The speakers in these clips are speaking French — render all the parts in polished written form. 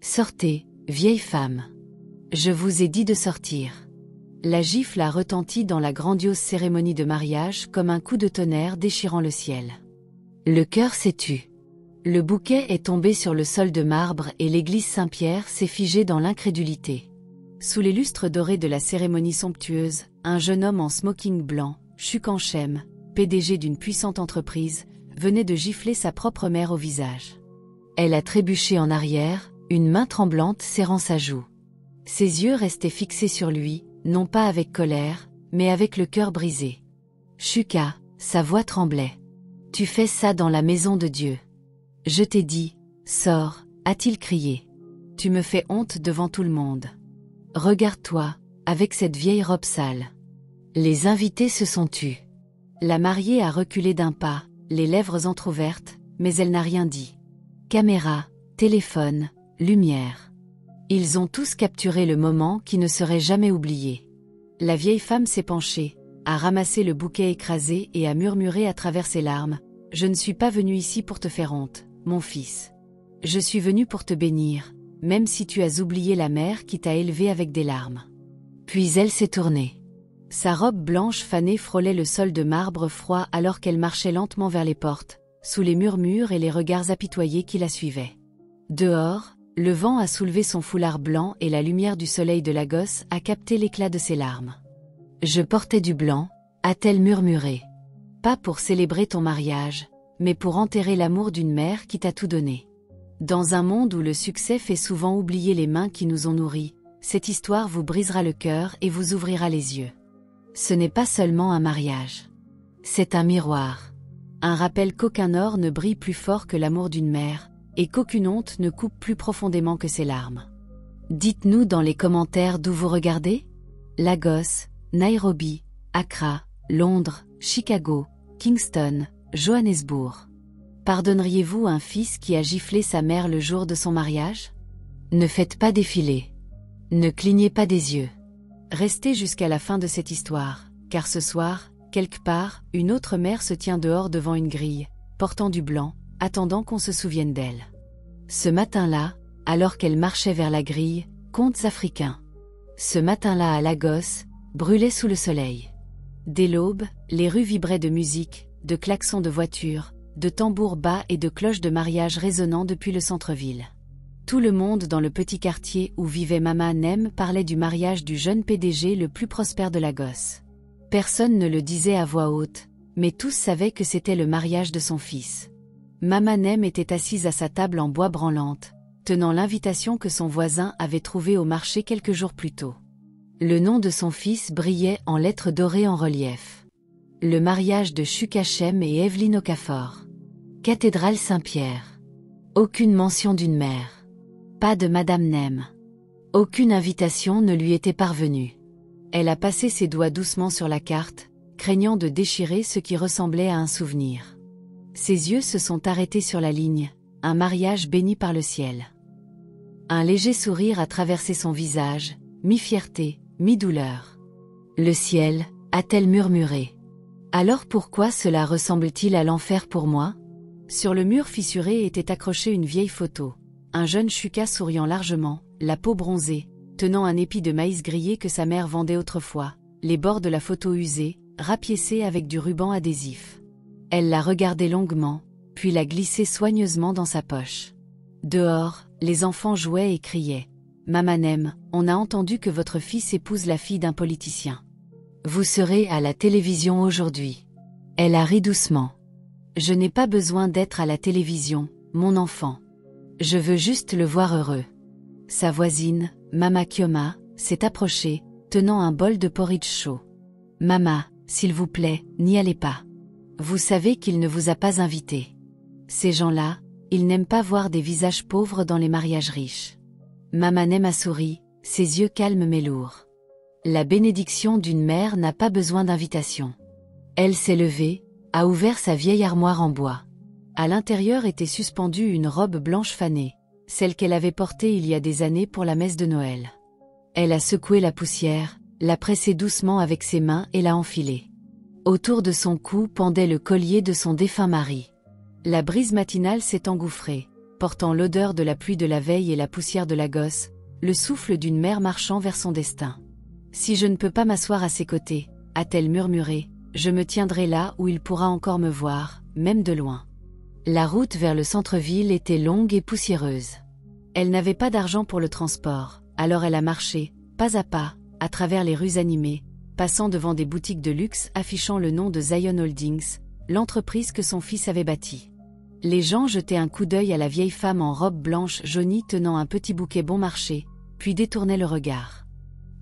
Sortez, vieille femme. Je vous ai dit de sortir. La gifle a retenti dans la grandiose cérémonie de mariage comme un coup de tonnerre déchirant le ciel. Le cœur s'est tu. Le bouquet est tombé sur le sol de marbre et l'église Saint-Pierre s'est figée dans l'incrédulité. Sous les lustres dorés de la cérémonie somptueuse, un jeune homme en smoking blanc, Shukanchem, PDG d'une puissante entreprise, venait de gifler sa propre mère au visage. Elle a trébuché en arrière, une main tremblante serrant sa joue. Ses yeux restaient fixés sur lui, non pas avec colère, mais avec le cœur brisé. Shuka, sa voix tremblait. Tu fais ça dans la maison de Dieu. Je t'ai dit, sors, a-t-il crié. Tu me fais honte devant tout le monde. Regarde-toi, avec cette vieille robe sale. Les invités se sont tus. La mariée a reculé d'un pas, les lèvres entr'ouvertes, mais elle n'a rien dit. Caméra, téléphone, lumière. Ils ont tous capturé le moment qui ne serait jamais oublié. La vieille femme s'est penchée, a ramassé le bouquet écrasé et a murmuré à travers ses larmes. « Je ne suis pas venue ici pour te faire honte, mon fils. Je suis venue pour te bénir, même si tu as oublié la mère qui t'a élevé avec des larmes. » Puis elle s'est tournée. Sa robe blanche fanée frôlait le sol de marbre froid alors qu'elle marchait lentement vers les portes, sous les murmures et les regards apitoyés qui la suivaient. Dehors, le vent a soulevé son foulard blanc et la lumière du soleil de Lagos a capté l'éclat de ses larmes. « Je portais du blanc », a-t-elle murmuré. « Pas pour célébrer ton mariage, mais pour enterrer l'amour d'une mère qui t'a tout donné. » Dans un monde où le succès fait souvent oublier les mains qui nous ont nourris, cette histoire vous brisera le cœur et vous ouvrira les yeux. Ce n'est pas seulement un mariage. C'est un miroir. Un rappel qu'aucun or ne brille plus fort que l'amour d'une mère, et qu'aucune honte ne coupe plus profondément que ses larmes. Dites-nous dans les commentaires d'où vous regardez. Lagos, Nairobi, Accra, Londres, Chicago, Kingston, Johannesburg. Pardonneriez-vous un fils qui a giflé sa mère le jour de son mariage? Ne faites pas défiler. Ne clignez pas des yeux. Restez jusqu'à la fin de cette histoire, car ce soir, quelque part, une autre mère se tient dehors devant une grille, portant du blanc, attendant qu'on se souvienne d'elle. Ce matin-là, alors qu'elle marchait vers la grille, contes africains. Ce matin-là à Lagos, brûlait sous le soleil. Dès l'aube, les rues vibraient de musique, de klaxons de voitures, de tambours bas et de cloches de mariage résonnant depuis le centre-ville. Tout le monde dans le petit quartier où vivait Mama Nem parlait du mariage du jeune PDG le plus prospère de Lagos. Personne ne le disait à voix haute, mais tous savaient que c'était le mariage de son fils. Mama Nem était assise à sa table en bois branlante, tenant l'invitation que son voisin avait trouvée au marché quelques jours plus tôt. Le nom de son fils brillait en lettres dorées en relief. Le mariage de Shukanchem et Evelyn Okafor. Cathédrale Saint-Pierre. Aucune mention d'une mère. Pas de Madame Nem. Aucune invitation ne lui était parvenue. Elle a passé ses doigts doucement sur la carte, craignant de déchirer ce qui ressemblait à un souvenir. Ses yeux se sont arrêtés sur la ligne, un mariage béni par le ciel. Un léger sourire a traversé son visage, mi-fierté, mi-douleur. Le ciel, a-t-elle murmuré. Alors pourquoi cela ressemble-t-il à l'enfer pour moi? Sur le mur fissuré était accrochée une vieille photo. Un jeune Shuka souriant largement, la peau bronzée, tenant un épi de maïs grillé que sa mère vendait autrefois, les bords de la photo usés, rapiécés avec du ruban adhésif. Elle l'a regardé longuement, puis l'a glissé soigneusement dans sa poche. Dehors, les enfants jouaient et criaient. « Mama Nem, on a entendu que votre fils épouse la fille d'un politicien. Vous serez à la télévision aujourd'hui. » Elle a ri doucement. « Je n'ai pas besoin d'être à la télévision, mon enfant. Je veux juste le voir heureux. » Sa voisine, Mama Kioma, s'est approchée, tenant un bol de porridge chaud. « Mama, s'il vous plaît, n'y allez pas. Vous savez qu'il ne vous a pas invité. Ces gens-là, ils n'aiment pas voir des visages pauvres dans les mariages riches. » Mama Nem a souri, ses yeux calmes mais lourds. La bénédiction d'une mère n'a pas besoin d'invitation. Elle s'est levée, a ouvert sa vieille armoire en bois. À l'intérieur était suspendue une robe blanche fanée, celle qu'elle avait portée il y a des années pour la messe de Noël. Elle a secoué la poussière, l'a pressée doucement avec ses mains et l'a enfilée. Autour de son cou pendait le collier de son défunt mari. La brise matinale s'est engouffrée, portant l'odeur de la pluie de la veille et la poussière de la gosse, le souffle d'une mère marchant vers son destin. Si je ne peux pas m'asseoir à ses côtés, a-t-elle murmuré, je me tiendrai là où il pourra encore me voir, même de loin. La route vers le centre-ville était longue et poussiéreuse. Elle n'avait pas d'argent pour le transport, alors elle a marché, pas à pas, à travers les rues animées, passant devant des boutiques de luxe affichant le nom de Zion Holdings, l'entreprise que son fils avait bâtie. Les gens jetaient un coup d'œil à la vieille femme en robe blanche jaunie tenant un petit bouquet bon marché, puis détournaient le regard.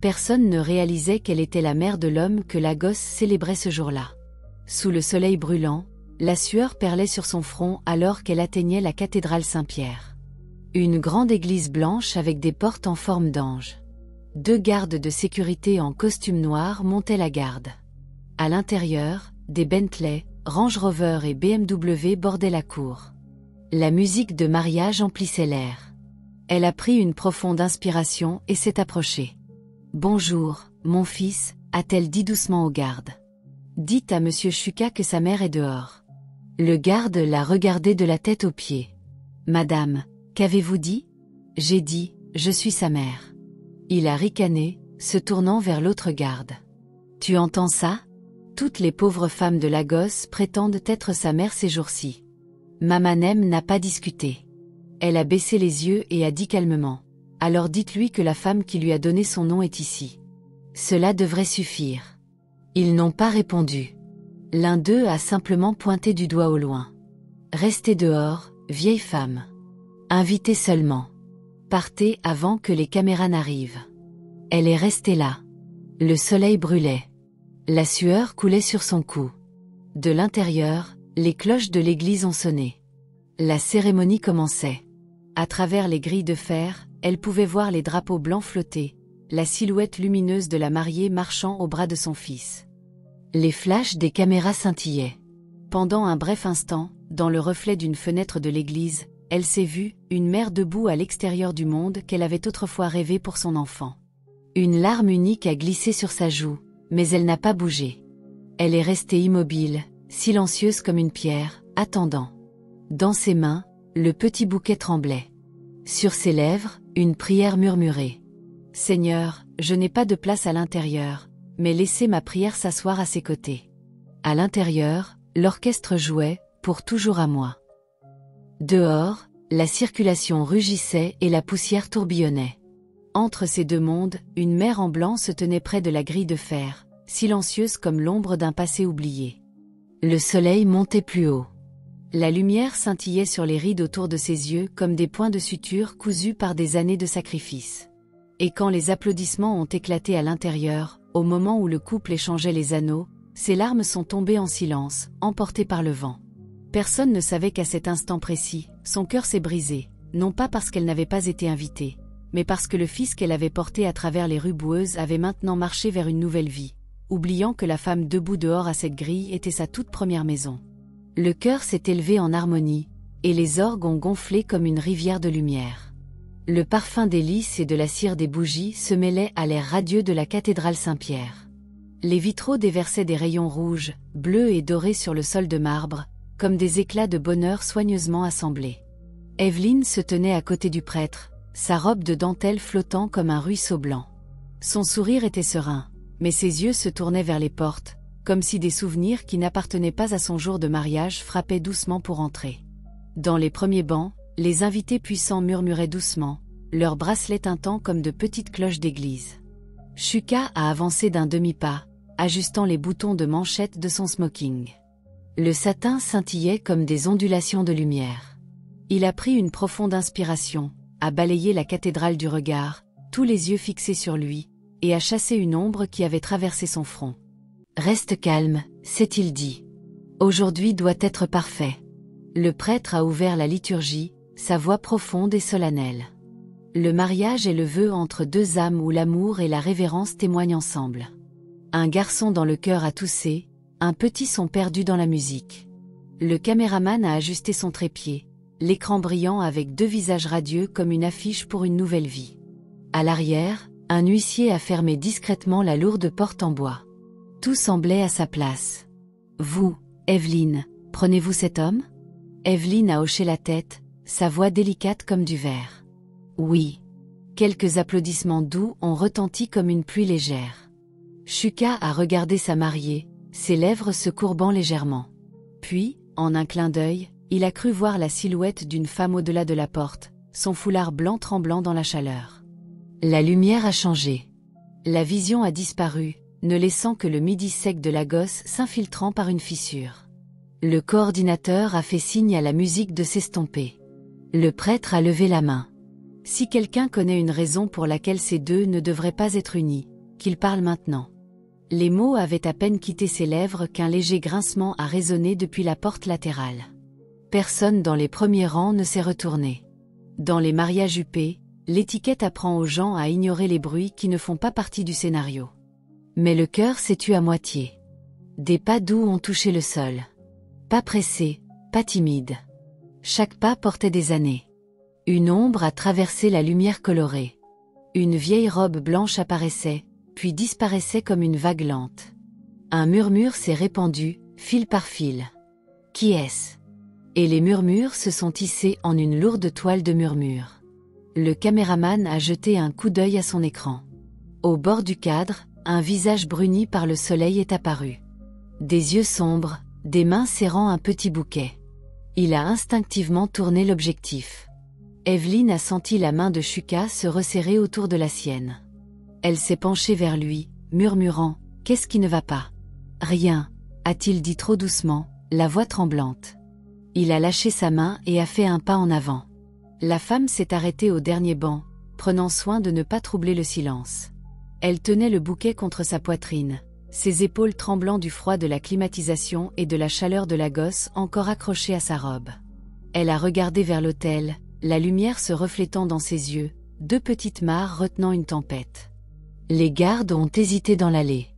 Personne ne réalisait qu'elle était la mère de l'homme que la gosse célébrait ce jour-là. Sous le soleil brûlant, la sueur perlait sur son front alors qu'elle atteignait la cathédrale Saint-Pierre. Une grande église blanche avec des portes en forme d'ange. 2 gardes de sécurité en costume noir montaient la garde. À l'intérieur, des Bentley, Range Rover et BMW bordaient la cour. La musique de mariage emplissait l'air. Elle a pris une profonde inspiration et s'est approchée. « Bonjour, mon fils », a-t-elle dit doucement au garde. « Dites à monsieur Shuka que sa mère est dehors. » Le garde l'a regardée de la tête aux pieds. « Madame, qu'avez-vous dit ?»« J'ai dit, je suis sa mère. » Il a ricané, se tournant vers l'autre garde. « Tu entends ça ? Toutes les pauvres femmes de Lagos prétendent être sa mère ces jours-ci. » Mamanem n'a pas discuté. Elle a baissé les yeux et a dit calmement. « Alors dites-lui que la femme qui lui a donné son nom est ici. » Cela devrait suffire. Ils n'ont pas répondu. L'un d'eux a simplement pointé du doigt au loin. « Restez dehors, vieille femme. Invitez seulement. Partez avant que les caméras n'arrivent. » Elle est restée là. Le soleil brûlait. La sueur coulait sur son cou. De l'intérieur, les cloches de l'église ont sonné. La cérémonie commençait. À travers les grilles de fer, elle pouvait voir les drapeaux blancs flotter, la silhouette lumineuse de la mariée marchant au bras de son fils. Les flashs des caméras scintillaient. Pendant un bref instant, dans le reflet d'une fenêtre de l'église, elle s'est vue, une mère debout à l'extérieur du monde qu'elle avait autrefois rêvé pour son enfant. Une larme unique a glissé sur sa joue, mais elle n'a pas bougé. Elle est restée immobile, silencieuse comme une pierre, attendant. Dans ses mains, le petit bouquet tremblait. Sur ses lèvres, une prière murmurée. « Seigneur, je n'ai pas de place à l'intérieur, mais laissez ma prière s'asseoir à ses côtés. » À l'intérieur, l'orchestre jouait, pour toujours à moi. Dehors, la circulation rugissait et la poussière tourbillonnait. Entre ces deux mondes, une mère en blanc se tenait près de la grille de fer, silencieuse comme l'ombre d'un passé oublié. Le soleil montait plus haut. La lumière scintillait sur les rides autour de ses yeux comme des points de suture cousus par des années de sacrifice. Et quand les applaudissements ont éclaté à l'intérieur, au moment où le couple échangeait les anneaux, ses larmes sont tombées en silence, emportées par le vent. Personne ne savait qu'à cet instant précis, son cœur s'est brisé, non pas parce qu'elle n'avait pas été invitée, mais parce que le fils qu'elle avait porté à travers les rues boueuses avait maintenant marché vers une nouvelle vie, oubliant que la femme debout dehors à cette grille était sa toute première maison. Le chœur s'est élevé en harmonie, et les orgues ont gonflé comme une rivière de lumière. Le parfum des lys et de la cire des bougies se mêlait à l'air radieux de la cathédrale Saint-Pierre. Les vitraux déversaient des rayons rouges, bleus et dorés sur le sol de marbre, comme des éclats de bonheur soigneusement assemblés. Evelyne se tenait à côté du prêtre, sa robe de dentelle flottant comme un ruisseau blanc. Son sourire était serein, mais ses yeux se tournaient vers les portes, comme si des souvenirs qui n'appartenaient pas à son jour de mariage frappaient doucement pour entrer. Dans les premiers bancs, les invités puissants murmuraient doucement, leurs bracelets tintant comme de petites cloches d'église. Shuka a avancé d'un demi-pas, ajustant les boutons de manchette de son smoking. Le satin scintillait comme des ondulations de lumière. Il a pris une profonde inspiration, a balayé la cathédrale du regard, tous les yeux fixés sur lui, et a chassé une ombre qui avait traversé son front. « Reste calme », s'est-il dit. « Aujourd'hui doit être parfait. » Le prêtre a ouvert la liturgie, sa voix profonde et solennelle. Le mariage est le vœu entre deux âmes où l'amour et la révérence témoignent ensemble. Un garçon dans le cœur a toussé, un petit son perdu dans la musique. Le caméraman a ajusté son trépied, l'écran brillant avec deux visages radieux comme une affiche pour une nouvelle vie. À l'arrière, un huissier a fermé discrètement la lourde porte en bois. Tout semblait à sa place. « Vous, Evelyne, prenez-vous cet homme ?» Evelyne a hoché la tête, sa voix délicate comme du verre. Oui. Quelques applaudissements doux ont retenti comme une pluie légère. Shuka a regardé sa mariée, ses lèvres se courbant légèrement. Puis, en un clin d'œil, il a cru voir la silhouette d'une femme au-delà de la porte, son foulard blanc tremblant dans la chaleur. La lumière a changé. La vision a disparu, ne laissant que le midi sec de la gosse s'infiltrant par une fissure. Le coordinateur a fait signe à la musique de s'estomper. Le prêtre a levé la main. Si quelqu'un connaît une raison pour laquelle ces deux ne devraient pas être unis, qu'il parle maintenant. Les mots avaient à peine quitté ses lèvres qu'un léger grincement a résonné depuis la porte latérale. Personne dans les premiers rangs ne s'est retourné. Dans les mariages huppés, l'étiquette apprend aux gens à ignorer les bruits qui ne font pas partie du scénario. Mais le cœur s'est tu à moitié. Des pas doux ont touché le sol. Pas pressés, pas timides. Chaque pas portait des années. Une ombre a traversé la lumière colorée. Une vieille robe blanche apparaissait, puis disparaissait comme une vague lente. Un murmure s'est répandu, fil par fil. Qui est-ce? Et les murmures se sont tissés en une lourde toile de murmures. Le caméraman a jeté un coup d'œil à son écran. Au bord du cadre, un visage bruni par le soleil est apparu. Des yeux sombres, des mains serrant un petit bouquet. Il a instinctivement tourné l'objectif. Evelyne a senti la main de Shuka se resserrer autour de la sienne. Elle s'est penchée vers lui, murmurant « Qu'est-ce qui ne va pas ?»« Rien », a-t-il dit trop doucement, la voix tremblante. Il a lâché sa main et a fait un pas en avant. La femme s'est arrêtée au dernier banc, prenant soin de ne pas troubler le silence. Elle tenait le bouquet contre sa poitrine, ses épaules tremblant du froid de la climatisation et de la chaleur de la gosse encore accrochée à sa robe. Elle a regardé vers l'autel, la lumière se reflétant dans ses yeux, deux petites mares retenant une tempête. Les gardes ont hésité dans l'allée.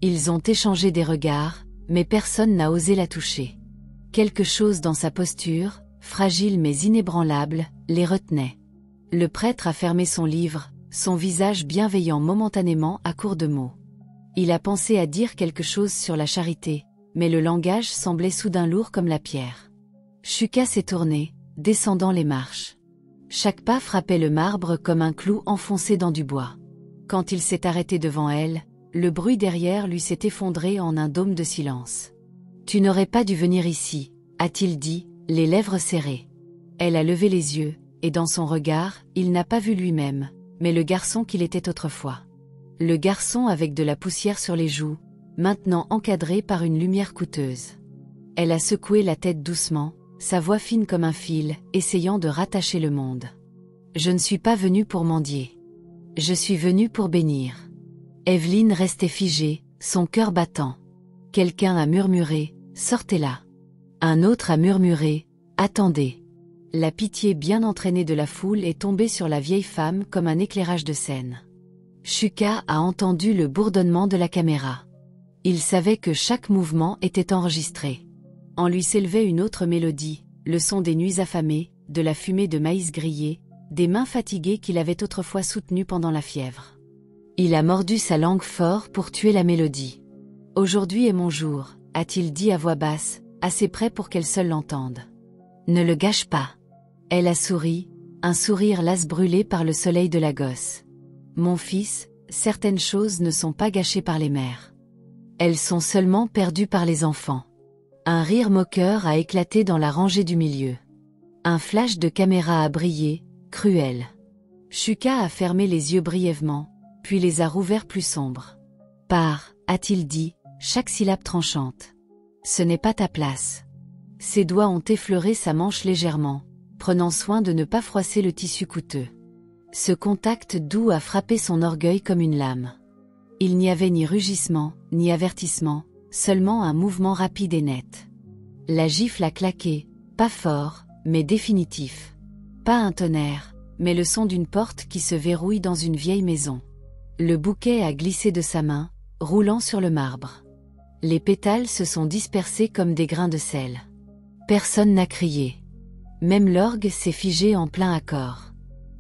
Ils ont échangé des regards, mais personne n'a osé la toucher. Quelque chose dans sa posture, fragile mais inébranlable, les retenait. Le prêtre a fermé son livre, son visage bienveillant momentanément à court de mots. Il a pensé à dire quelque chose sur la charité, mais le langage semblait soudain lourd comme la pierre. Shuka s'est tournée, descendant les marches. Chaque pas frappait le marbre comme un clou enfoncé dans du bois. Quand il s'est arrêté devant elle, le bruit derrière lui s'est effondré en un dôme de silence. « Tu n'aurais pas dû venir ici », a-t-il dit, les lèvres serrées. Elle a levé les yeux, et dans son regard, il n'a pas vu lui-même, mais le garçon qu'il était autrefois. Le garçon avec de la poussière sur les joues, maintenant encadré par une lumière coûteuse. Elle a secoué la tête doucement, sa voix fine comme un fil, essayant de rattacher le monde. « Je ne suis pas venue pour mendier. Je suis venue pour bénir. » Evelyne restait figée, son cœur battant. Quelqu'un a murmuré « Sortez là ». Un autre a murmuré « Attendez ». La pitié bien entraînée de la foule est tombée sur la vieille femme comme un éclairage de scène. Shuka a entendu le bourdonnement de la caméra. Il savait que chaque mouvement était enregistré. En lui s'élevait une autre mélodie, le son des nuits affamées, de la fumée de maïs grillé, des mains fatiguées qu'il avait autrefois soutenues pendant la fièvre. Il a mordu sa langue fort pour tuer la mélodie. « Aujourd'hui est mon jour », a-t-il dit à voix basse, assez près pour qu'elle seule l'entende. « Ne le gâche pas. » Elle a souri, un sourire las brûlé par le soleil de la gosse. « Mon fils, certaines choses ne sont pas gâchées par les mères. Elles sont seulement perdues par les enfants. » Un rire moqueur a éclaté dans la rangée du milieu. Un flash de caméra a brillé, cruel. Shuka a fermé les yeux brièvement, puis les a rouverts plus sombres. « Pars », a-t-il dit, chaque syllabe tranchante. « Ce n'est pas ta place. » Ses doigts ont effleuré sa manche légèrement, prenant soin de ne pas froisser le tissu coûteux. Ce contact doux a frappé son orgueil comme une lame. Il n'y avait ni rugissement, ni avertissement, seulement un mouvement rapide et net. La gifle a claqué, pas fort, mais définitif. Pas un tonnerre, mais le son d'une porte qui se verrouille dans une vieille maison. Le bouquet a glissé de sa main, roulant sur le marbre. Les pétales se sont dispersés comme des grains de sel. Personne n'a crié. Même l'orgue s'est figé en plein accord.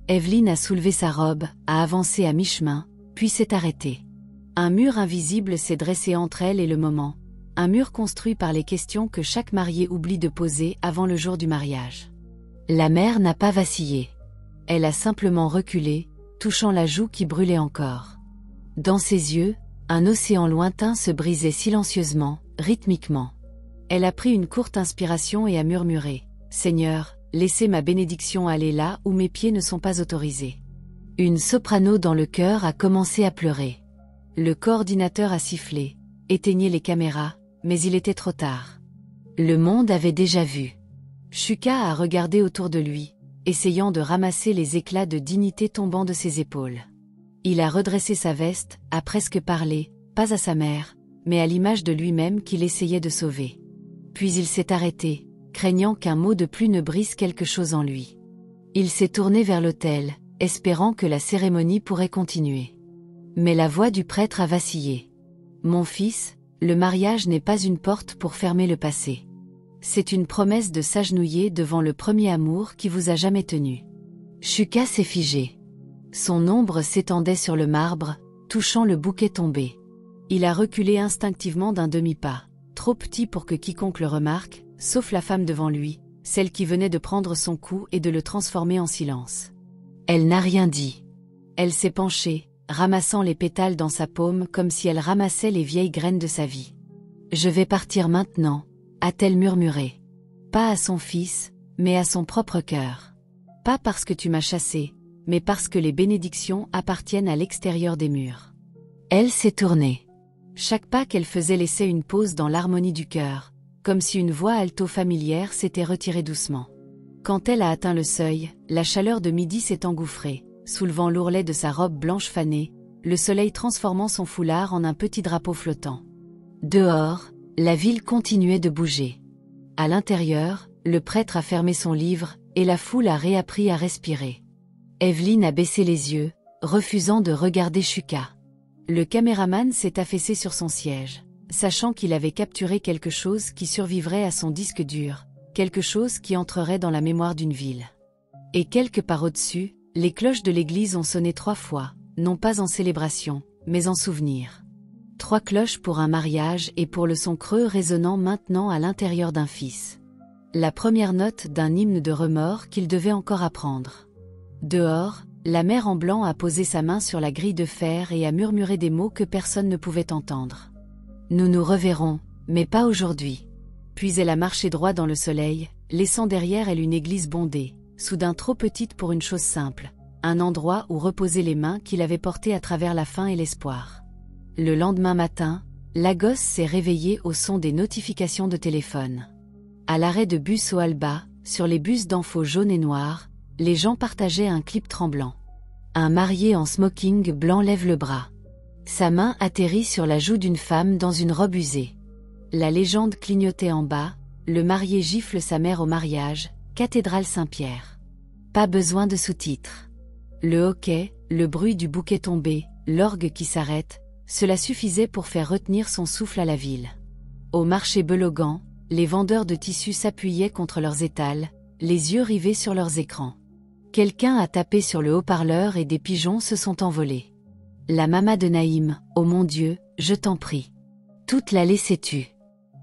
Evelyne a soulevé sa robe, a avancé à mi-chemin, puis s'est arrêtée. Un mur invisible s'est dressé entre elle et le moment, un mur construit par les questions que chaque marié oublie de poser avant le jour du mariage. La mère n'a pas vacillé. Elle a simplement reculé, touchant la joue qui brûlait encore. Dans ses yeux, un océan lointain se brisait silencieusement, rythmiquement. Elle a pris une courte inspiration et a murmuré « Seigneur, laissez ma bénédiction aller là où mes pieds ne sont pas autorisés. » Une soprano dans le chœur a commencé à pleurer. Le coordinateur a sifflé, éteignez les caméras, mais il était trop tard. Le monde avait déjà vu. Shuka a regardé autour de lui, essayant de ramasser les éclats de dignité tombant de ses épaules. Il a redressé sa veste, a presque parlé, pas à sa mère, mais à l'image de lui-même qu'il essayait de sauver. Puis il s'est arrêté, craignant qu'un mot de plus ne brise quelque chose en lui. Il s'est tourné vers l'autel, espérant que la cérémonie pourrait continuer. Mais la voix du prêtre a vacillé. « Mon fils, le mariage n'est pas une porte pour fermer le passé. C'est une promesse de s'agenouiller devant le premier amour qui vous a jamais tenu. » Shuka s'est figé. Son ombre s'étendait sur le marbre, touchant le bouquet tombé. Il a reculé instinctivement d'un demi-pas, trop petit pour que quiconque le remarque, sauf la femme devant lui, celle qui venait de prendre son coup et de le transformer en silence. Elle n'a rien dit. Elle s'est penchée, ramassant les pétales dans sa paume comme si elle ramassait les vieilles graines de sa vie. « Je vais partir maintenant », a-t-elle murmuré. Pas à son fils, mais à son propre cœur. Pas parce que tu m'as chassé, mais parce que les bénédictions appartiennent à l'extérieur des murs. Elle s'est tournée. Chaque pas qu'elle faisait laissait une pause dans l'harmonie du cœur, comme si une voix alto familière s'était retirée doucement. Quand elle a atteint le seuil, la chaleur de midi s'est engouffrée, soulevant l'ourlet de sa robe blanche fanée, le soleil transformant son foulard en un petit drapeau flottant. Dehors, la ville continuait de bouger. À l'intérieur, le prêtre a fermé son livre, et la foule a réappris à respirer. Evelyne a baissé les yeux, refusant de regarder Shuka. Le caméraman s'est affaissé sur son siège, sachant qu'il avait capturé quelque chose qui survivrait à son disque dur, quelque chose qui entrerait dans la mémoire d'une ville. Et quelque part au-dessus, les cloches de l'église ont sonné 3 fois, non pas en célébration, mais en souvenir. 3 cloches pour un mariage et pour le son creux résonnant maintenant à l'intérieur d'un fils. La première note d'un hymne de remords qu'il devait encore apprendre. Dehors, la mère en blanc a posé sa main sur la grille de fer et a murmuré des mots que personne ne pouvait entendre. Nous nous reverrons, mais pas aujourd'hui. Puis elle a marché droit dans le soleil, laissant derrière elle une église bondée, soudain trop petite pour une chose simple, un endroit où reposer les mains qu'il avait portées à travers la faim et l'espoir. Le lendemain matin, la gosse s'est réveillée au son des notifications de téléphone. À l'arrêt de bus au Alba, sur les bus d'info jaune et noir, les gens partageaient un clip tremblant. Un marié en smoking blanc lève le bras. Sa main atterrit sur la joue d'une femme dans une robe usée. La légende clignotait en bas, le marié gifle sa mère au mariage, cathédrale Saint-Pierre. Pas besoin de sous-titres. Le hoquet, le bruit du bouquet tombé, l'orgue qui s'arrête, cela suffisait pour faire retenir son souffle à la ville. Au marché Belogan, les vendeurs de tissus s'appuyaient contre leurs étals, les yeux rivés sur leurs écrans. Quelqu'un a tapé sur le haut-parleur et des pigeons se sont envolés. La mama de Naïm, oh mon Dieu, je t'en prie. Toute l'allée s'est tue.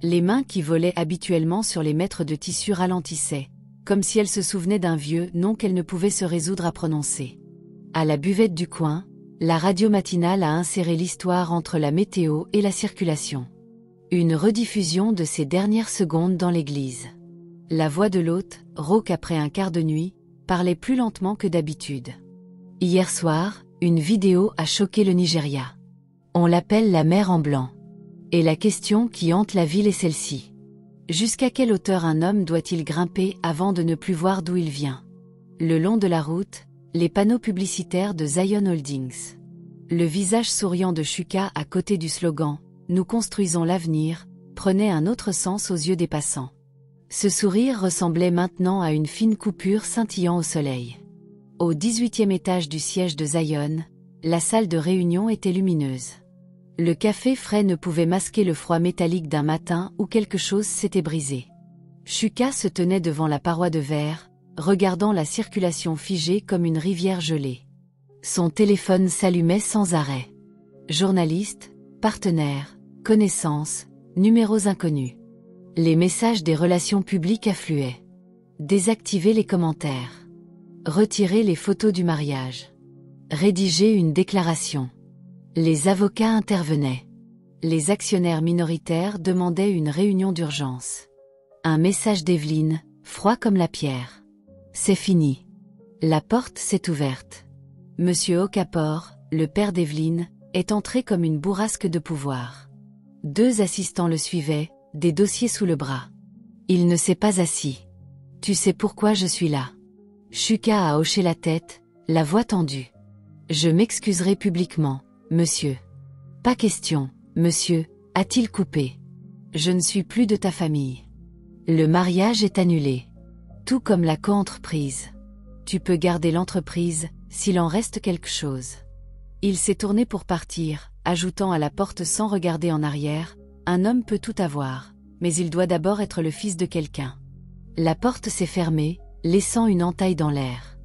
Les mains qui volaient habituellement sur les mètres de tissu ralentissaient, comme si elle se souvenait d'un vieux nom qu'elle ne pouvait se résoudre à prononcer. À la buvette du coin, la radio matinale a inséré l'histoire entre la météo et la circulation. Une rediffusion de ces dernières secondes dans l'église. La voix de l'hôte, rauque après un quart de nuit, parlait plus lentement que d'habitude. Hier soir, une vidéo a choqué le Nigeria. On l'appelle la mer en blanc. Et la question qui hante la ville est celle-ci. Jusqu'à quelle hauteur un homme doit-il grimper avant de ne plus voir d'où il vient? Le long de la route, les panneaux publicitaires de Zion Holdings. Le visage souriant de Shuka à côté du slogan « Nous construisons l'avenir » prenait un autre sens aux yeux des passants. Ce sourire ressemblait maintenant à une fine coupure scintillant au soleil. Au 18e étage du siège de Zion, la salle de réunion était lumineuse. Le café frais ne pouvait masquer le froid métallique d'un matin où quelque chose s'était brisé. Shuka se tenait devant la paroi de verre, regardant la circulation figée comme une rivière gelée. Son téléphone s'allumait sans arrêt. Journalistes, partenaires, connaissances, numéros inconnus. Les messages des relations publiques affluaient. Désactiver les commentaires. Retirer les photos du mariage. Rédiger une déclaration. Les avocats intervenaient. Les actionnaires minoritaires demandaient une réunion d'urgence. Un message d'Evelyne, froid comme la pierre. C'est fini. La porte s'est ouverte. Monsieur Okafor, le père d'Evelyne, est entré comme une bourrasque de pouvoir. 2 assistants le suivaient, des dossiers sous le bras. Il ne s'est pas assis. Tu sais pourquoi je suis là. Shuka a hoché la tête, la voix tendue. Je m'excuserai publiquement, monsieur. Pas question, monsieur, a-t-il coupé. Je ne suis plus de ta famille. Le mariage est annulé. Tout comme la coentreprise. Tu peux garder l'entreprise, s'il en reste quelque chose. Il s'est tourné pour partir, ajoutant à la porte sans regarder en arrière, un homme peut tout avoir, mais il doit d'abord être le fils de quelqu'un. La porte s'est fermée, laissant une entaille dans l'air.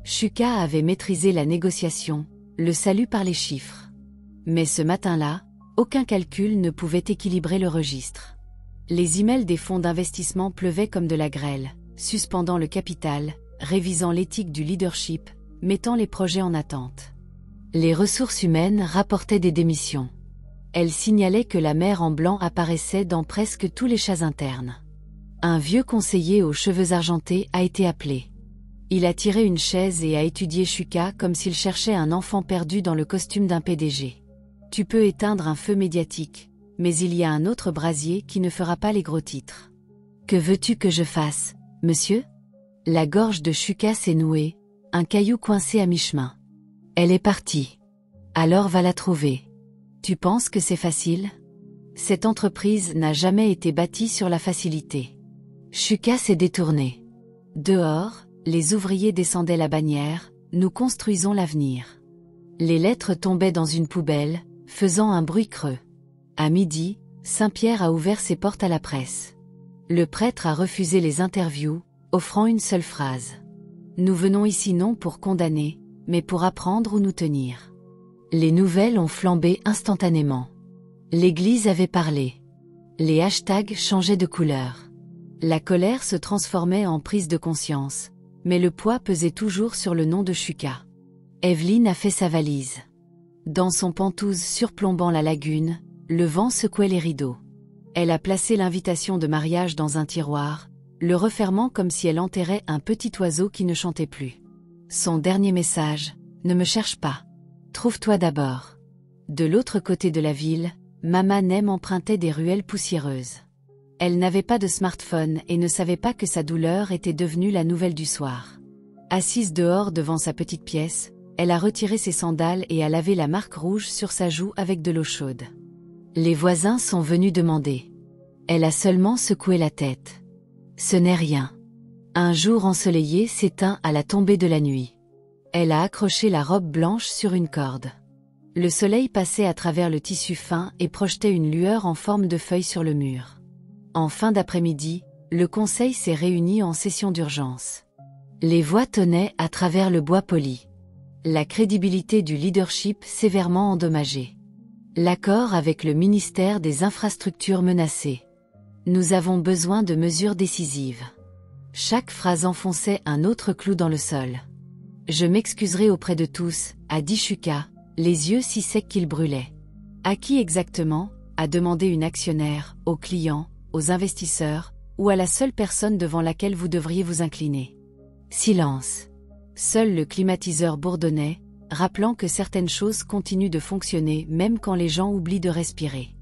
Shuka avait maîtrisé la négociation, le salut par les chiffres. Mais ce matin-là, aucun calcul ne pouvait équilibrer le registre. Les emails des fonds d'investissement pleuvaient comme de la grêle, suspendant le capital, révisant l'éthique du leadership, mettant les projets en attente. Les ressources humaines rapportaient des démissions. Elles signalaient que la mer en blanc apparaissait dans presque tous les chats internes. Un vieux conseiller aux cheveux argentés a été appelé. Il a tiré une chaise et a étudié Shuka comme s'il cherchait un enfant perdu dans le costume d'un PDG. Tu peux éteindre un feu médiatique, mais il y a un autre brasier qui ne fera pas les gros titres. Que veux-tu que je fasse, monsieur ? La gorge de Shuka s'est nouée, un caillou coincé à mi-chemin. Elle est partie. Alors va la trouver. Tu penses que c'est facile ? Cette entreprise n'a jamais été bâtie sur la facilité. Shuka s'est détourné. Dehors, les ouvriers descendaient la bannière, nous construisons l'avenir. Les lettres tombaient dans une poubelle, faisant un bruit creux. À midi, Saint-Pierre a ouvert ses portes à la presse. Le prêtre a refusé les interviews, offrant une seule phrase. Nous venons ici non pour condamner, mais pour apprendre ou nous tenir. Les nouvelles ont flambé instantanément. L'Église avait parlé. Les hashtags changeaient de couleur. La colère se transformait en prise de conscience, mais le poids pesait toujours sur le nom de Shuka. Evelyne a fait sa valise. Dans son pantouse surplombant la lagune, le vent secouait les rideaux. Elle a placé l'invitation de mariage dans un tiroir, le refermant comme si elle enterrait un petit oiseau qui ne chantait plus. Son dernier message, ne me cherche pas. Trouve-toi d'abord. De l'autre côté de la ville, Mama Nem empruntait des ruelles poussiéreuses. Elle n'avait pas de smartphone et ne savait pas que sa douleur était devenue la nouvelle du soir. Assise dehors devant sa petite pièce, elle a retiré ses sandales et a lavé la marque rouge sur sa joue avec de l'eau chaude. Les voisins sont venus demander. Elle a seulement secoué la tête. Ce n'est rien. Un jour ensoleillé s'éteint à la tombée de la nuit. Elle a accroché la robe blanche sur une corde. Le soleil passait à travers le tissu fin et projetait une lueur en forme de feuille sur le mur. En fin d'après-midi, le conseil s'est réuni en session d'urgence. Les voix tonnaient à travers le bois poli. La crédibilité du leadership sévèrement endommagée. L'accord avec le ministère des Infrastructures menacé. Nous avons besoin de mesures décisives. Chaque phrase enfonçait un autre clou dans le sol. Je m'excuserai auprès de tous, a dit Shuka, les yeux si secs qu'ils brûlaient. À qui exactement, a demandé une actionnaire, aux clients, aux investisseurs, ou à la seule personne devant laquelle vous devriez vous incliner. Silence. Seul le climatiseur bourdonnait, rappelant que certaines choses continuent de fonctionner même quand les gens oublient de respirer.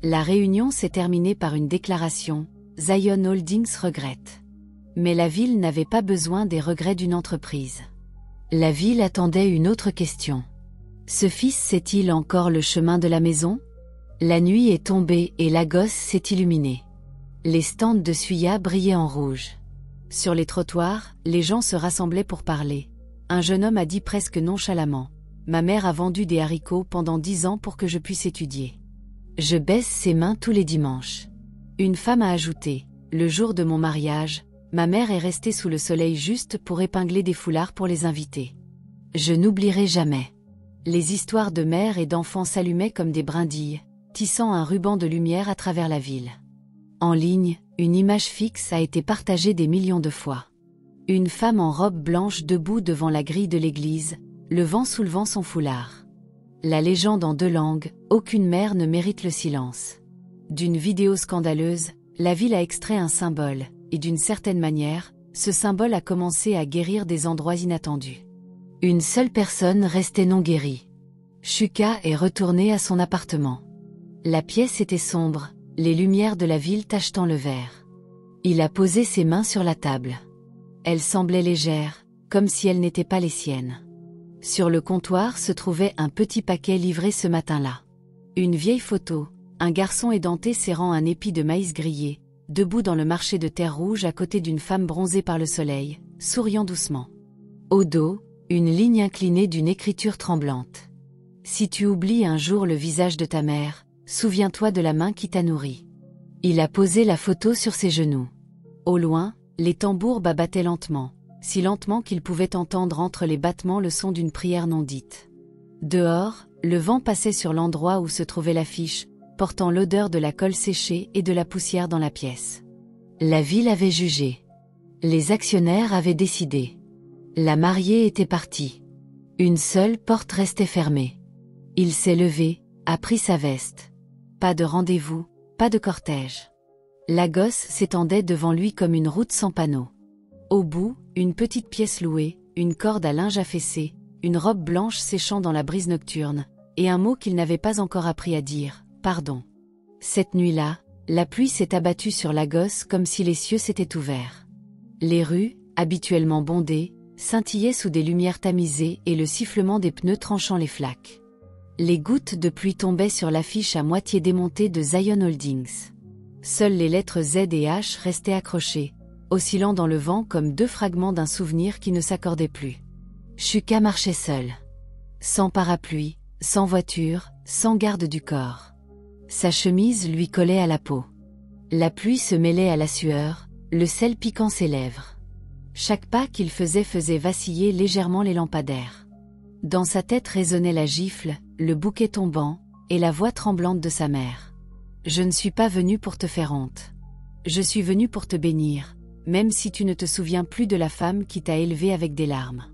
La réunion s'est terminée par une déclaration, Zion Holdings regrette. Mais la ville n'avait pas besoin des regrets d'une entreprise. La ville attendait une autre question. Ce fils sait-il encore le chemin de la maison ? La nuit est tombée et la gosse s'est illuminée. Les stands de suya brillaient en rouge. Sur les trottoirs, les gens se rassemblaient pour parler. Un jeune homme a dit presque nonchalamment. Ma mère a vendu des haricots pendant 10 ans pour que je puisse étudier. Je baisse ses mains tous les dimanches. Une femme a ajouté. Le jour de mon mariage, ma mère est restée sous le soleil juste pour épingler des foulards pour les invités. Je n'oublierai jamais. Les histoires de mères et d'enfants s'allumaient comme des brindilles, tissant un ruban de lumière à travers la ville. En ligne, une image fixe a été partagée des millions de fois. Une femme en robe blanche debout devant la grille de l'église, le vent soulevant son foulard. La légende en 2 langues, aucune mère ne mérite le silence. D'une vidéo scandaleuse, la ville a extrait un symbole, et d'une certaine manière, ce symbole a commencé à guérir des endroits inattendus. Une seule personne restait non guérie. Shuka est retourné à son appartement. La pièce était sombre, les lumières de la ville tachetant le verre. Il a posé ses mains sur la table. Elles semblaient légères, comme si elles n'étaient pas les siennes. Sur le comptoir se trouvait un petit paquet livré ce matin-là. Une vieille photo, un garçon édenté serrant un épi de maïs grillé, debout dans le marché de terre rouge à côté d'une femme bronzée par le soleil, souriant doucement. Au dos, une ligne inclinée d'une écriture tremblante. Si tu oublies un jour le visage de ta mère, souviens-toi de la main qui t'a nourri. Il a posé la photo sur ses genoux. Au loin, les tambours babattaient lentement, si lentement qu'il pouvait entendre entre les battements le son d'une prière non dite. Dehors, le vent passait sur l'endroit où se trouvait l'affiche, portant l'odeur de la colle séchée et de la poussière dans la pièce. La ville avait jugé. Les actionnaires avaient décidé. La mariée était partie. Une seule porte restait fermée. Il s'est levé, a pris sa veste. Pas de rendez-vous, pas de cortège. La gosse s'étendait devant lui comme une route sans panneau. Au bout, une petite pièce louée, une corde à linge affaissée, une robe blanche séchant dans la brise nocturne, et un mot qu'il n'avait pas encore appris à dire, pardon. Cette nuit-là, la pluie s'est abattue sur la gosse comme si les cieux s'étaient ouverts. Les rues, habituellement bondées, scintillaient sous des lumières tamisées et le sifflement des pneus tranchant les flaques. Les gouttes de pluie tombaient sur l'affiche à moitié démontée de Zion Holdings. Seules les lettres Z et H restaient accrochées, oscillant dans le vent comme 2 fragments d'un souvenir qui ne s'accordait plus. Shuka marchait seul. Sans parapluie, sans voiture, sans garde du corps. Sa chemise lui collait à la peau. La pluie se mêlait à la sueur, le sel piquant ses lèvres. Chaque pas qu'il faisait vaciller légèrement les lampadaires. Dans sa tête résonnait la gifle, le bouquet tombant, et la voix tremblante de sa mère. Je ne suis pas venu pour te faire honte. Je suis venu pour te bénir, même si tu ne te souviens plus de la femme qui t'a élevé avec des larmes.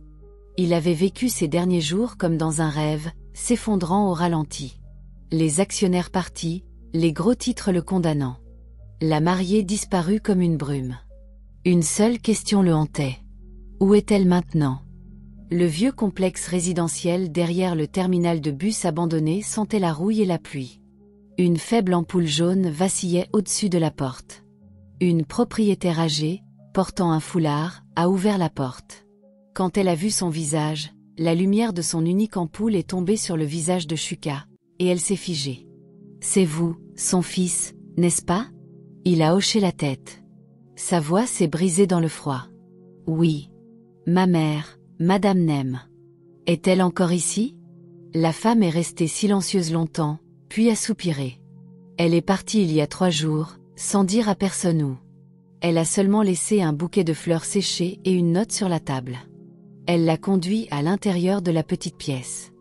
Il avait vécu ces derniers jours comme dans un rêve, s'effondrant au ralenti. Les actionnaires partis, les gros titres le condamnant. La mariée disparue comme une brume. Une seule question le hantait. Où est-elle maintenant ? Le vieux complexe résidentiel derrière le terminal de bus abandonné sentait la rouille et la pluie. Une faible ampoule jaune vacillait au-dessus de la porte. Une propriétaire âgée, portant un foulard, a ouvert la porte. Quand elle a vu son visage, la lumière de son unique ampoule est tombée sur le visage de Shuka, et elle s'est figée. « C'est vous, son fils, n'est-ce pas ?» Il a hoché la tête. Sa voix s'est brisée dans le froid. « Oui. Ma mère, Madame Nem. Est-elle encore ici ?» La femme est restée silencieuse longtemps, puis a soupiré. Elle est partie il y a 3 jours, sans dire à personne où. Elle a seulement laissé un bouquet de fleurs séchées et une note sur la table. Elle l'a conduit à l'intérieur de la petite pièce.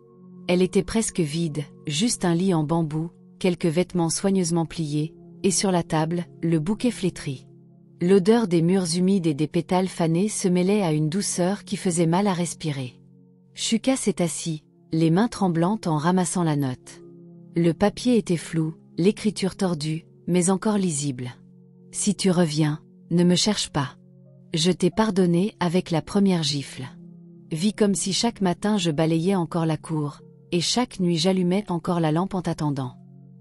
Elle était presque vide, juste un lit en bambou, quelques vêtements soigneusement pliés, et sur la table, le bouquet flétri. L'odeur des murs humides et des pétales fanés se mêlait à une douceur qui faisait mal à respirer. Shuka s'est assis, les mains tremblantes en ramassant la note. Le papier était flou, l'écriture tordue, mais encore lisible. « Si tu reviens, ne me cherche pas. Je t'ai pardonné avec la première gifle. Vis comme si chaque matin je balayais encore la cour, et chaque nuit j'allumais encore la lampe en t'attendant.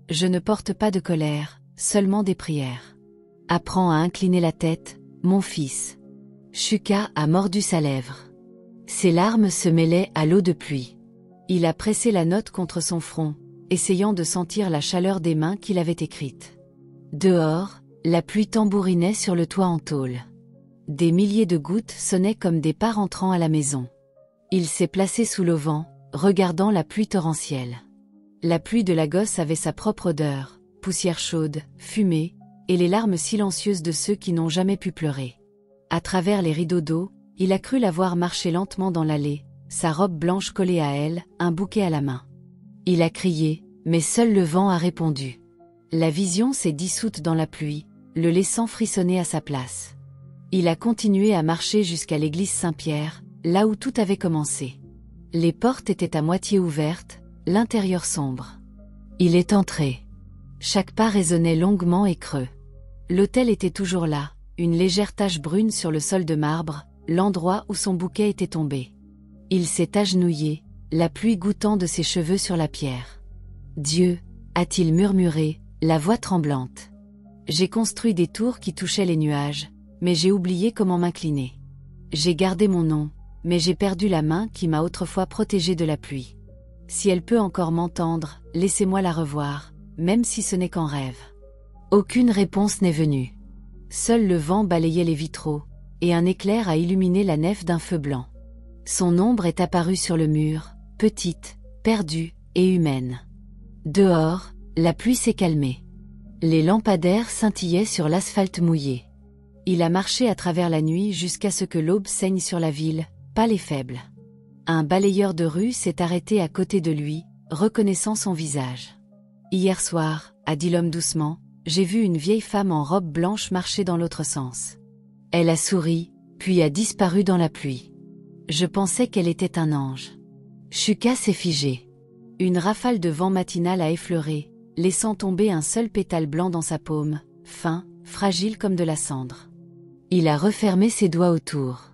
Je ne porte pas de colère, seulement des prières. Apprends à incliner la tête, mon fils. » Shuka a mordu sa lèvre. Ses larmes se mêlaient à l'eau de pluie. Il a pressé la note contre son front, essayant de sentir la chaleur des mains qu'il avait écrites. Dehors, la pluie tambourinait sur le toit en tôle. Des milliers de gouttes sonnaient comme des pas rentrant à la maison. Il s'est placé sous l'auvent, regardant la pluie torrentielle. La pluie de la gosse avait sa propre odeur, poussière chaude, fumée, et les larmes silencieuses de ceux qui n'ont jamais pu pleurer. À travers les rideaux d'eau, il a cru la voir marcher lentement dans l'allée, sa robe blanche collée à elle, un bouquet à la main. Il a crié, mais seul le vent a répondu. La vision s'est dissoute dans la pluie, le laissant frissonner à sa place. Il a continué à marcher jusqu'à l'église Saint-Pierre, là où tout avait commencé. Les portes étaient à moitié ouvertes, l'intérieur sombre. Il est entré. Chaque pas résonnait longuement et creux. L'autel était toujours là, une légère tache brune sur le sol de marbre, l'endroit où son bouquet était tombé. Il s'est agenouillé, la pluie goûtant de ses cheveux sur la pierre. « Dieu » a-t-il murmuré, la voix tremblante. J'ai construit des tours qui touchaient les nuages, mais j'ai oublié comment m'incliner. J'ai gardé mon nom, mais j'ai perdu la main qui m'a autrefois protégé de la pluie. Si elle peut encore m'entendre, laissez-moi la revoir, même si ce n'est qu'en rêve. Aucune réponse n'est venue. Seul le vent balayait les vitraux, et un éclair a illuminé la nef d'un feu blanc. Son ombre est apparue sur le mur, petite, perdue et humaine. Dehors, la pluie s'est calmée. Les lampadaires scintillaient sur l'asphalte mouillé. Il a marché à travers la nuit jusqu'à ce que l'aube saigne sur la ville, pâle et faible. Un balayeur de rue s'est arrêté à côté de lui, reconnaissant son visage. « Hier soir, » a dit l'homme doucement, « j'ai vu une vieille femme en robe blanche marcher dans l'autre sens. Elle a souri, puis a disparu dans la pluie. Je pensais qu'elle était un ange. » Shuka s'est figé. Une rafale de vent matinal a effleuré, laissant tomber un seul pétale blanc dans sa paume, fin, fragile comme de la cendre. Il a refermé ses doigts autour.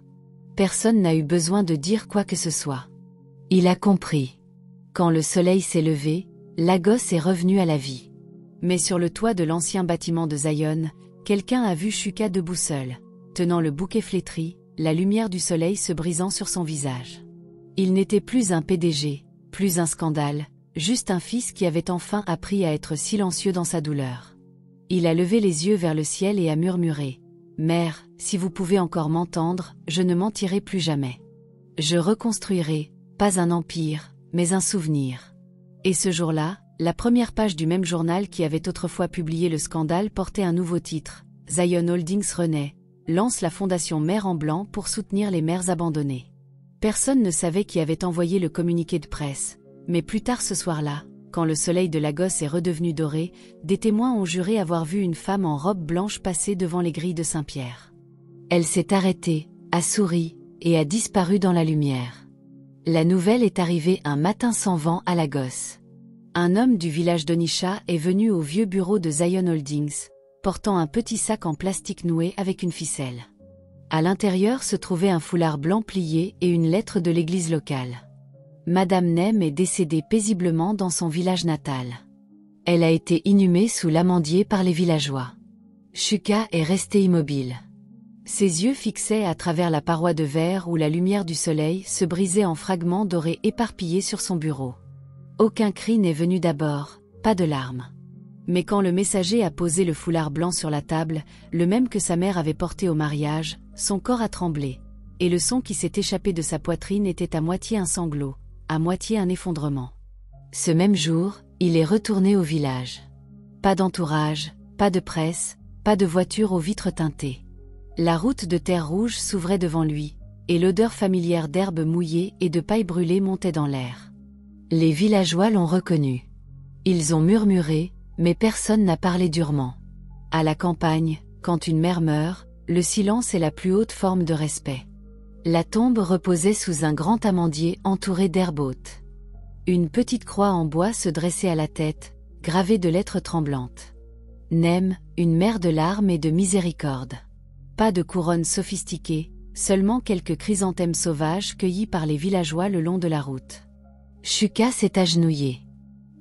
Personne n'a eu besoin de dire quoi que ce soit. Il a compris. Quand le soleil s'est levé, Lagos est revenu à la vie. Mais sur le toit de l'ancien bâtiment de Zion, quelqu'un a vu Shuka debout seul, tenant le bouquet flétri, la lumière du soleil se brisant sur son visage. Il n'était plus un PDG, plus un scandale, juste un fils qui avait enfin appris à être silencieux dans sa douleur. Il a levé les yeux vers le ciel et a murmuré « Mère, si vous pouvez encore m'entendre, je ne mentirai plus jamais. Je reconstruirai, pas un empire, mais un souvenir. » Et ce jour-là, la première page du même journal qui avait autrefois publié le scandale portait un nouveau titre. Zion Holdings renaît, lance la fondation Mère en Blanc pour soutenir les mères abandonnées. Personne ne savait qui avait envoyé le communiqué de presse, mais plus tard ce soir-là, quand le soleil de Lagos est redevenu doré, des témoins ont juré avoir vu une femme en robe blanche passer devant les grilles de Saint-Pierre. Elle s'est arrêtée, a souri, et a disparu dans la lumière. La nouvelle est arrivée un matin sans vent à Lagos. Un homme du village d'Onisha est venu au vieux bureau de Zion Holdings, portant un petit sac en plastique noué avec une ficelle. À l'intérieur se trouvait un foulard blanc plié et une lettre de l'église locale. Madame Nem est décédée paisiblement dans son village natal. Elle a été inhumée sous l'amandier par les villageois. Shuka est resté immobile. Ses yeux fixaient à travers la paroi de verre où la lumière du soleil se brisait en fragments dorés éparpillés sur son bureau. Aucun cri n'est venu d'abord, pas de larmes. Mais quand le messager a posé le foulard blanc sur la table, le même que sa mère avait porté au mariage, son corps a tremblé, et le son qui s'est échappé de sa poitrine était à moitié un sanglot, à moitié un effondrement. Ce même jour, il est retourné au village. Pas d'entourage, pas de presse, pas de voiture aux vitres teintées. La route de terre rouge s'ouvrait devant lui, et l'odeur familière d'herbe mouillée et de paille brûlée montait dans l'air. Les villageois l'ont reconnu. Ils ont murmuré, mais personne n'a parlé durement. À la campagne, quand une mère meurt, le silence est la plus haute forme de respect. La tombe reposait sous un grand amandier entouré d'herbe haute. Une petite croix en bois se dressait à la tête, gravée de lettres tremblantes. Nem, une mère de larmes et de miséricorde. Pas de couronne sophistiquée, seulement quelques chrysanthèmes sauvages cueillis par les villageois le long de la route. Shuka s'est agenouillé.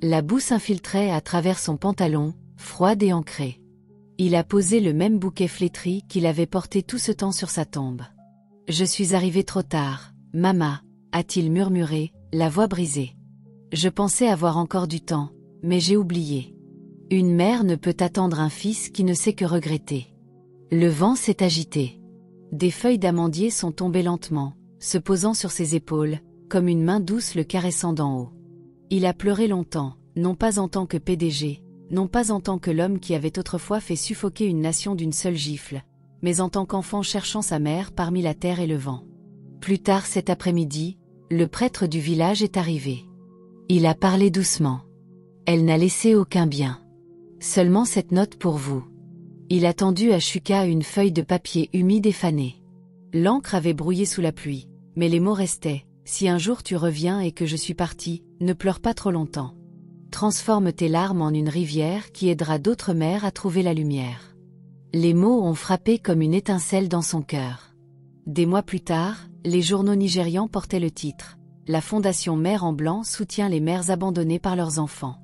La boue s'infiltrait à travers son pantalon, froide et ancrée. Il a posé le même bouquet flétri qu'il avait porté tout ce temps sur sa tombe. « Je suis arrivé trop tard, Mama », a-t-il murmuré, la voix brisée. « Je pensais avoir encore du temps, mais j'ai oublié. Une mère ne peut attendre un fils qui ne sait que regretter. » Le vent s'est agité. Des feuilles d'amandier sont tombées lentement, se posant sur ses épaules, comme une main douce le caressant d'en haut. Il a pleuré longtemps, non pas en tant que PDG, non pas en tant que l'homme qui avait autrefois fait suffoquer une nation d'une seule gifle, mais en tant qu'enfant cherchant sa mère parmi la terre et le vent. Plus tard cet après-midi, le prêtre du village est arrivé. Il a parlé doucement. Elle n'a laissé aucun bien. Seulement cette note pour vous. Il a tendu à Shuka une feuille de papier humide et fanée. L'encre avait brouillé sous la pluie, mais les mots restaient. Si un jour tu reviens et que je suis parti, ne pleure pas trop longtemps. Transforme tes larmes en une rivière qui aidera d'autres mères à trouver la lumière. Les mots ont frappé comme une étincelle dans son cœur. Des mois plus tard, les journaux nigérians portaient le titre « La Fondation Mère en Blanc soutient les mères abandonnées par leurs enfants ».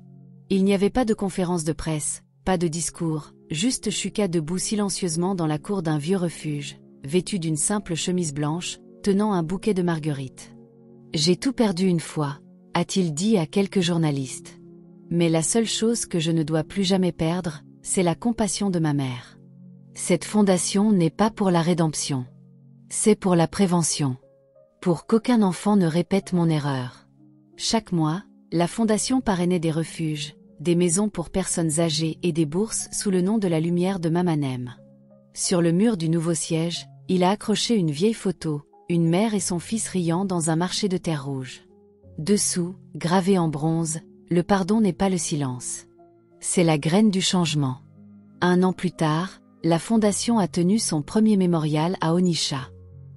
Il n'y avait pas de conférence de presse, pas de discours, juste Shuka debout silencieusement dans la cour d'un vieux refuge, vêtu d'une simple chemise blanche, tenant un bouquet de marguerites. « J'ai tout perdu une fois », a-t-il dit à quelques journalistes. Mais la seule chose que je ne dois plus jamais perdre, c'est la compassion de ma mère. Cette fondation n'est pas pour la rédemption. C'est pour la prévention. Pour qu'aucun enfant ne répète mon erreur. Chaque mois, la fondation parrainait des refuges, des maisons pour personnes âgées et des bourses sous le nom de la lumière de Mamanem. Sur le mur du nouveau siège, il a accroché une vieille photo, une mère et son fils riant dans un marché de terre rouge. Dessous, gravé en bronze, le pardon n'est pas le silence. C'est la graine du changement. 1 an plus tard, la fondation a tenu son premier mémorial à Onitsha.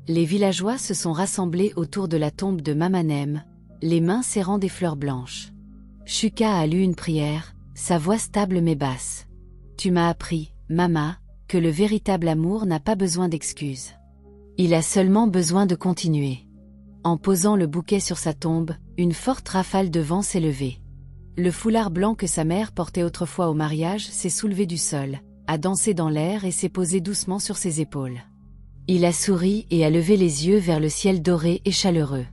Les villageois se sont rassemblés autour de la tombe de Mamanem, les mains serrant des fleurs blanches. Shuka a lu une prière, sa voix stable mais basse. « Tu m'as appris, Mama, que le véritable amour n'a pas besoin d'excuses. Il a seulement besoin de continuer. » En posant le bouquet sur sa tombe, une forte rafale de vent s'est levée. Le foulard blanc que sa mère portait autrefois au mariage s'est soulevé du sol, a dansé dans l'air et s'est posé doucement sur ses épaules. Il a souri et a levé les yeux vers le ciel doré et chaleureux.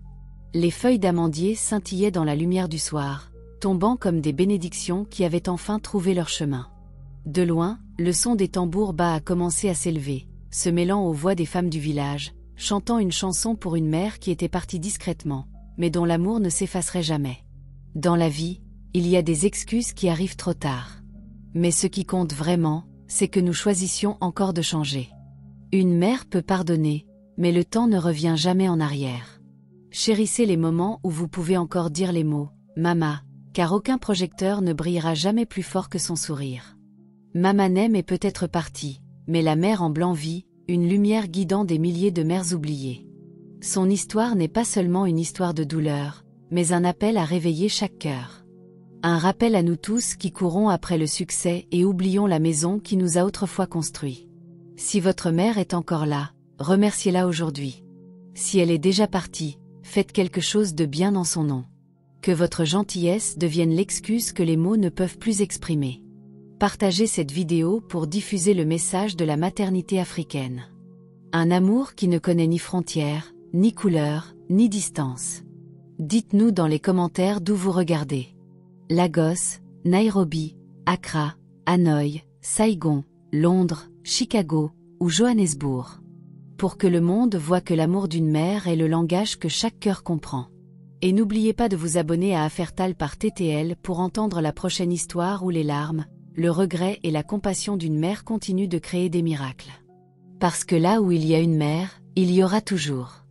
Les feuilles d'amandier scintillaient dans la lumière du soir, tombant comme des bénédictions qui avaient enfin trouvé leur chemin. De loin, le son des tambours bas a commencé à s'élever, se mêlant aux voix des femmes du village, chantant une chanson pour une mère qui était partie discrètement, mais dont l'amour ne s'effacerait jamais. Dans la vie, il y a des excuses qui arrivent trop tard. Mais ce qui compte vraiment, c'est que nous choisissions encore de changer. Une mère peut pardonner, mais le temps ne revient jamais en arrière. Chérissez les moments où vous pouvez encore dire les mots « Mama », car aucun projecteur ne brillera jamais plus fort que son sourire. Mamanem est peut-être partie, mais la mère en blanc vit, une lumière guidant des milliers de mères oubliées. Son histoire n'est pas seulement une histoire de douleur, mais un appel à réveiller chaque cœur. Un rappel à nous tous qui courons après le succès et oublions la maison qui nous a autrefois construits. Si votre mère est encore là, remerciez-la aujourd'hui. Si elle est déjà partie, faites quelque chose de bien en son nom. Que votre gentillesse devienne l'excuse que les mots ne peuvent plus exprimer. Partagez cette vidéo pour diffuser le message de la maternité africaine. Un amour qui ne connaît ni frontières, ni couleurs, ni distance. Dites-nous dans les commentaires d'où vous regardez. Lagos, Nairobi, Accra, Hanoï, Saigon, Londres, Chicago ou Johannesburg. Pour que le monde voie que l'amour d'une mère est le langage que chaque cœur comprend. Et n'oubliez pas de vous abonner à Affaires par TTL pour entendre la prochaine histoire où les larmes, le regret et la compassion d'une mère continuent de créer des miracles. Parce que là où il y a une mère, il y aura toujours